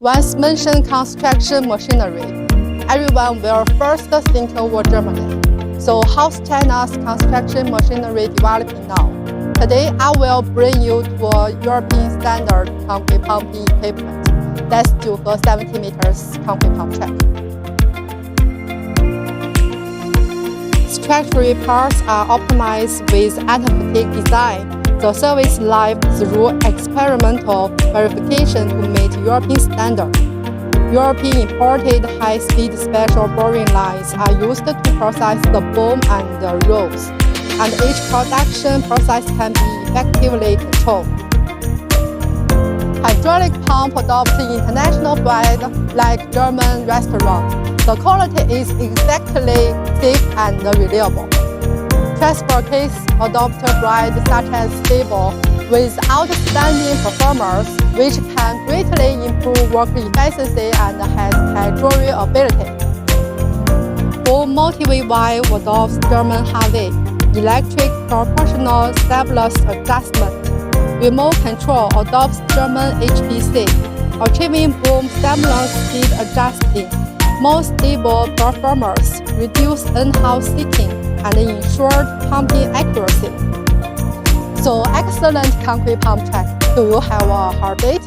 Once mentioned construction machinery, everyone will first think of Germany. So how's China's construction machinery developing now? Today, I will bring you to a European standard concrete pumping equipment. That's JIUHE 70 meters concrete pump track. Structural parts are optimized with anti-fatigue design. The service life through experimental verification to meet European standard. European imported high-speed special boring lines are used to process the boom and the rolls, and each production process can be effectively controlled. Hydraulic pump adopts international brand like German restaurant. The quality is exactly safe and reliable. Transport case adopt brands such as Stable with outstanding performance, which can greatly improve work efficiency and has high durability. For multi-way adopts German JIUHE, electric proportional stability adjustment. Remote control adopts German HPC, achieving boom stimulus speed adjusting, more stable performance, reduced in-house seeking, and ensured pumping accuracy. So excellent concrete pump track. Do you have a heartbeat?